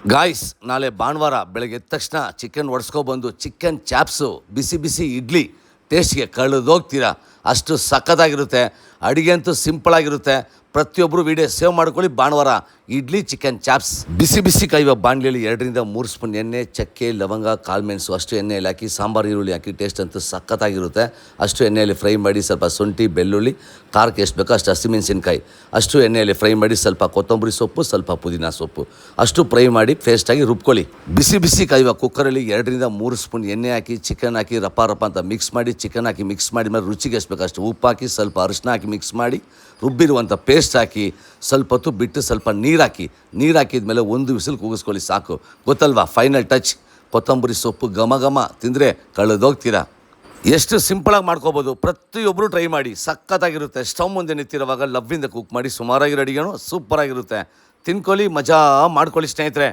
Guys, ನಾಳೆ ಭಾನುವಾರ ಬೆಳಗ್ಗೆ ಎದ್ದ ತಕ್ಷಣ ಚಿಕನ್ ಒಡ್ಸ್ಕೊಬಂದು ಚಿಕನ್ ಚಾಪ್ಸು ಬಿಸಿ ಬಿಸಿ ಇಡ್ಲಿ ಟೇಸ್ಟ್ಗೆ ಕಳೆದೋಗ್ತೀರಾ. ಅಷ್ಟು ಸಖತ್ತಾಗಿರುತ್ತೆ. ಅಡುಗೆ ಅಂತೂ ಸಿಂಪಳಾಗಿರುತ್ತೆ. ಪ್ರತಿಯೊಬ್ಬರು ವೀಡಿಯೋ ಸೇವ್ ಮಾಡ್ಕೊಳ್ಳಿ. ಭಾನುವಾರ ಇಡ್ಲಿ ಚಿಕನ್ ಚಾಪ್ಸ್. ಬಿಸಿ ಬಿಸಿ ಕಾಯುವ ಬಾಣಲೆಯಲ್ಲಿ 2-3 ಸ್ಪೂನ್ ಎಣ್ಣೆ, ಚಕ್ಕೆ, ಲವಂಗ, ಕಾಳುಮೆಣಸು ಅಷ್ಟು ಎಣ್ಣೆಯಲ್ಲಿ ಹಾಕಿ ಸಾಂಬಾರು ಈರುಳ್ಳಿ ಹಾಕಿ ಟೇಸ್ಟ್ ಅಂತೂ ಸಖತ್ತಾಗಿರುತ್ತೆ. ಅಷ್ಟು ಎಣ್ಣೆಯಲ್ಲಿ ಫ್ರೈ ಮಾಡಿ ಸ್ವಲ್ಪ ಶುಂಠಿ, ಬೆಳ್ಳುಳ್ಳಿ, ಖಾರಕ್ಕೆ ಎಷ್ಟು ಬೇಕೋ ಅಷ್ಟು ಹಸಿಮೆಣಸಿನ್ಕಾಯಿ ಅಷ್ಟು ಎಣ್ಣೆಯಲ್ಲಿ ಫ್ರೈ ಮಾಡಿ ಸ್ವಲ್ಪ ಕೊತ್ತಂಬರಿ ಸೊಪ್ಪು, ಸ್ವಲ್ಪ ಪುದೀನ ಸೊಪ್ಪು ಅಷ್ಟು ಫ್ರೈ ಮಾಡಿ ಪೇಸ್ಟಾಗಿ ರುಬ್ಕೊಳ್ಳಿ. ಬಿಸಿ ಬಿಸಿ ಕಾಯುವ ಕುಕ್ಕರಲ್ಲಿ 2-3 ಸ್ಪೂನ್ ಎಣ್ಣೆ ಹಾಕಿ ಚಿಕನ್ ಹಾಕಿ ರಪ ಅಂತ ಮಿಕ್ಸ್ ಮಾಡಿ ಚಿಕನ್ ಹಾಕಿ ಮಿಕ್ಸ್ ಮಾಡಿ ಮೇಲೆ ರುಚಿಗೆ ಎಷ್ಟು ಬೇಕೋ ಅಷ್ಟು ಉಪ್ಪು ಹಾಕಿ ಸ್ವಲ್ಪ ಅರಿಶಿನ ಹಾಕಿ ಮಿಕ್ಸ್ ಮಾಡಿ ರುಬ್ಬಿರುವಂಥ ಪೇಸ್ಟ್ ಹಾಕಿ ಸ್ವಲ್ಪ ಹೊತ್ತು ಬಿಟ್ಟು ಸ್ವಲ್ಪ ನೀರು ಹಾಕಿದ ಮೇಲೆ 1 ವಿಸಿಲ್ ಕೂಗಿಸ್ಕೊಳ್ಳಿ ಸಾಕು. ಗೊತ್ತಲ್ವಾ ಫೈನಲ್ ಟಚ್. ಕೊತ್ತಂಬರಿ ಸೊಪ್ಪು ಘಮ ತಿಂದರೆ ಕಳೆದೋಗ್ತೀರಾ. ಎಷ್ಟು ಸಿಂಪಳಾಗಿ ಮಾಡ್ಕೋಬೋದು. ಪ್ರತಿಯೊಬ್ಬರು ಟ್ರೈ ಮಾಡಿ, ಸಖತ್ತಾಗಿರುತ್ತೆ. ಸ್ಟವ್ ಮುಂದೆ ನಿಂತಿರುವಾಗ ಲವ್ವಿಂದ ಕುಕ್ ಮಾಡಿ ಸುಮಾರಾಗಿರೋ ಅಡುಗೆನೂ ಸೂಪರಾಗಿರುತ್ತೆ. ತಿನ್ಕೊಳ್ಳಿ, ಮಜಾ ಮಾಡ್ಕೊಳ್ಳಿ ಸ್ನೇಹಿತರೆ.